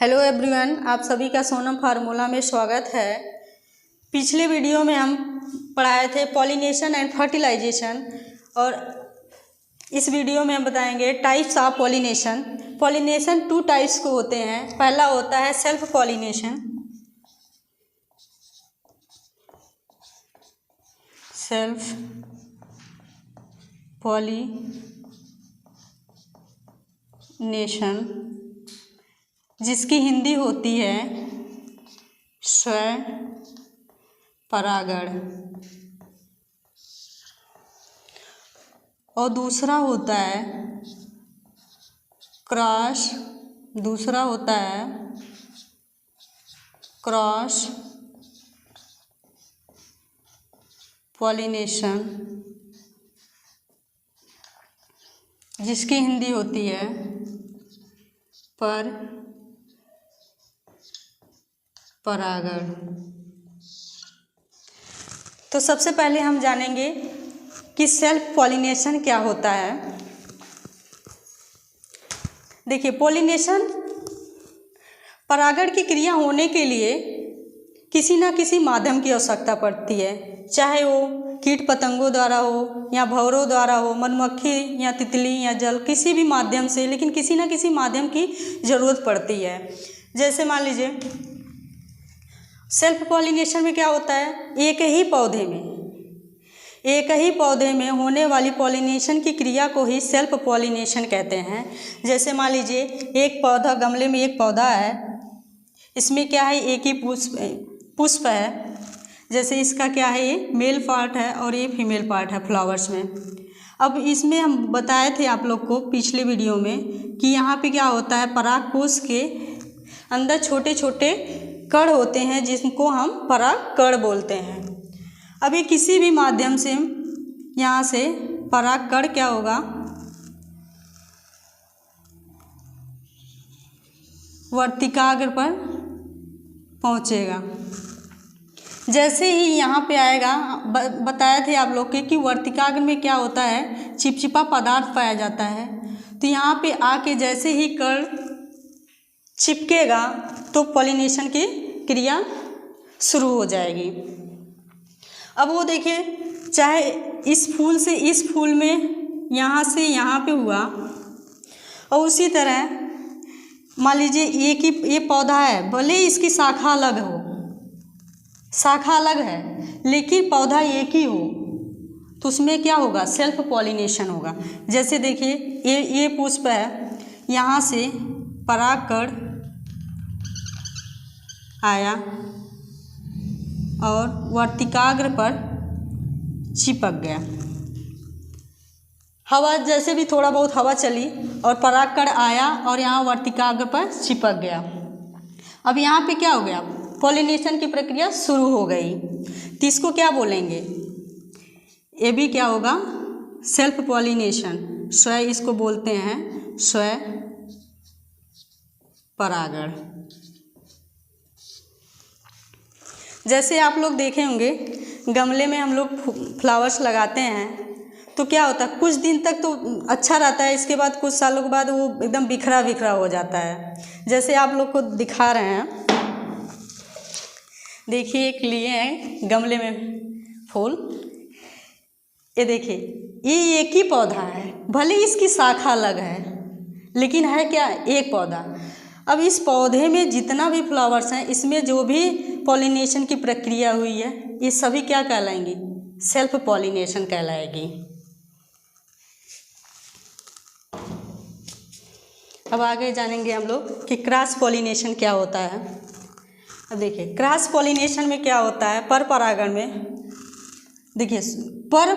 Hello everyone, आप सभी का सोनम फार्मूला में स्वागत है। पिछले वीडियो में हम पढ़ाए थे पॉलिनेशन एंड फर्टिलाइजेशन और इस वीडियो में हम बताएंगे types of pollination. Pollination 2 types को होते हैं। पहला होता है सेल्फ पॉलिनेशन। सेल्फ पॉलिनेशन जिसकी हिंदी होती है स्वयं परागण, और दूसरा होता है क्रॉस पॉलिनेशन जिसकी हिंदी होती है परागण। तो सबसे पहले हम जानेंगे कि सेल्फ पॉलिनेशन क्या होता है। देखिए, पॉलिनेशन परागण की क्रिया होने के लिए किसी न किसी माध्यम की आवश्यकता पड़ती है, चाहे वो कीट पतंगों द्वारा हो या भंवरों द्वारा हो, मधुमक्खी या तितली या जल, किसी भी माध्यम से, लेकिन किसी न किसी माध्यम की ज़रूरत पड़ती है। जैसे मान लीजिए सेल्फ पॉलिनेशन में क्या होता है, एक ही पौधे में होने वाली पॉलिनेशन की क्रिया को ही सेल्फ पॉलिनेशन कहते हैं। जैसे मान लीजिए एक पौधा, गमले में एक पौधा है, इसमें क्या है, एक ही पुष्प है। जैसे इसका क्या है, ये मेल पार्ट है और ये फीमेल पार्ट है फ्लावर्स में। अब इसमें हम बताए थे आप लोग को पिछले वीडियो में कि यहाँ पे क्या होता है, परागकोश के अंदर छोटे छोटे कण होते हैं जिनको हम परागकण बोलते हैं। अभी किसी भी माध्यम से यहाँ से परागकण क्या होगा, वर्तिकाग्र पर पहुँचेगा। जैसे ही यहाँ पे आएगा, बताए थे आप लोग के कि वर्तिकाग्र में क्या होता है, चिपचिपा पदार्थ पाया जाता है। तो यहाँ पे आके जैसे ही कण चिपकेगा तो पॉलिनेशन की क्रिया शुरू हो जाएगी। अब वो देखिए, चाहे इस फूल से इस फूल में यहाँ से यहाँ पे हुआ, और उसी तरह मान लीजिए ये पौधा है, भले इसकी शाखा अलग है लेकिन पौधा एक ही हो, तो उसमें क्या होगा, सेल्फ पॉलिनेशन होगा। जैसे देखिए ये पुष्प है, यहाँ से परागकण आया और वर्तिकाग्र पर चिपक गया। हवा, जैसे भी थोड़ा बहुत हवा चली और परागकण आया और यहाँ वर्तिकाग्र पर चिपक गया। अब यहाँ पे क्या हो गया, पॉलिनेशन की प्रक्रिया शुरू हो गई। तो इसको क्या बोलेंगे, ये भी क्या होगा, सेल्फ पॉलिनेशन। स्वयं इसको बोलते हैं स्वयं परागण। जैसे आप लोग देखे होंगे, गमले में हम लोग फ्लावर्स लगाते हैं तो क्या होता है, कुछ दिन तक तो अच्छा रहता है, इसके बाद कुछ सालों के बाद वो एकदम बिखरा हो जाता है। जैसे आप लोग को दिखा रहे हैं, देखिए एक लिए हैं गमले में फूल, ये देखिए ये एक ही पौधा है, भले इसकी शाखा अलग है लेकिन है क्या, एक पौधा। अब इस पौधे में जितना भी फ्लावर्स हैं, इसमें जो भी पॉलिनेशन की प्रक्रिया हुई है, ये सभी क्या कहलाएंगी, सेल्फ पॉलिनेशन कहलाएगी। अब आगे जानेंगे हम लोग कि क्रॉस पॉलिनेशन क्या होता है। अब देखिए क्रॉस पॉलिनेशन में क्या होता है, पर परागण में देखिए पर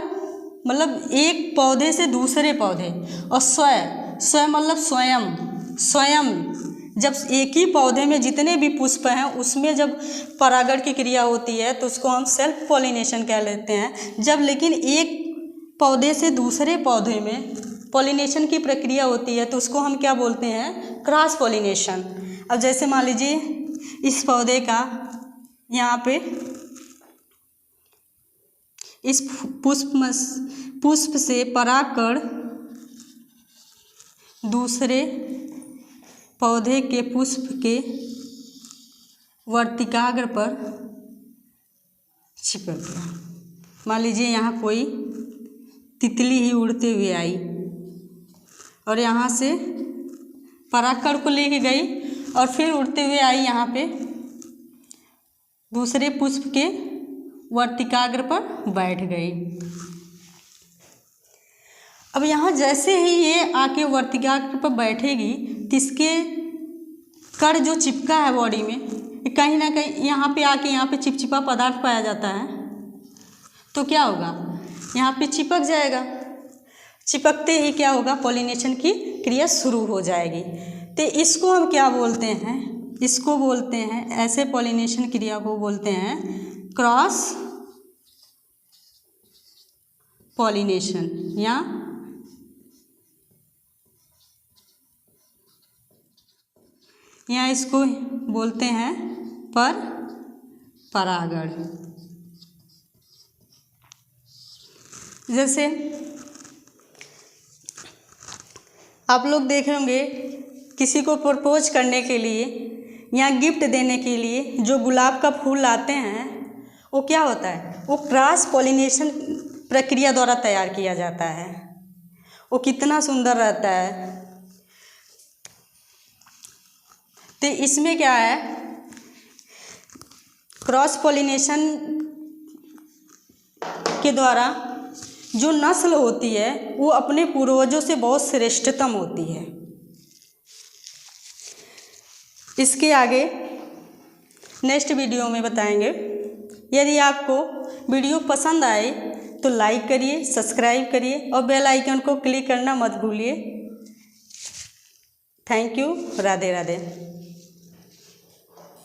मतलब एक पौधे से दूसरे पौधे, और स्वयं मतलब स्वयं जब एक ही पौधे में जितने भी पुष्प हैं उसमें जब परागण की क्रिया होती है तो उसको हम सेल्फ पॉलिनेशन कह लेते हैं। जब लेकिन एक पौधे से दूसरे पौधे में पॉलिनेशन की प्रक्रिया होती है तो उसको हम क्या बोलते हैं, क्रॉस पॉलिनेशन। अब जैसे मान लीजिए इस पौधे का यहाँ पे इस पुष्प से परागकण दूसरे पौधे के पुष्प के वर्तिकाग्र पर चिपक गया। मान लीजिए यहाँ कोई तितली ही उड़ते हुए आई और यहाँ से परागकण को लेके गई और फिर उड़ते हुए आई यहाँ पे दूसरे पुष्प के वर्तिकाग्र पर बैठ गई। अब यहाँ जैसे ही ये आके वर्तिकाग्र पर बैठेगी तो इसके कण जो चिपका है बॉडी में, कहीं ना कहीं यहाँ पे आके यहाँ पे चिपचिपा पदार्थ पाया जाता है, तो क्या होगा, यहाँ पे चिपक जाएगा। चिपकते ही क्या होगा, पॉलिनेशन की क्रिया शुरू हो जाएगी। तो इसको हम क्या बोलते हैं, इसको बोलते हैं, ऐसे पॉलिनेशन क्रिया को बोलते हैं क्रॉस पॉलिनेशन या इसको बोलते हैं पर परागण। जैसे आप लोग देखे होंगे किसी को प्रपोज करने के लिए या गिफ्ट देने के लिए जो गुलाब का फूल लाते हैं, वो क्या होता है, वो क्रॉस पॉलिनेशन प्रक्रिया द्वारा तैयार किया जाता है। वो कितना सुंदर रहता है। तो इसमें क्या है, क्रॉस पॉलिनेशन के द्वारा जो नस्ल होती है वो अपने पूर्वजों से बहुत श्रेष्ठतम होती है। इसके आगे नेक्स्ट वीडियो में बताएंगे। यदि आपको वीडियो पसंद आए तो लाइक करिए, सब्सक्राइब करिए और बेल आइकन को क्लिक करना मत भूलिए। Thank you. राधे राधे।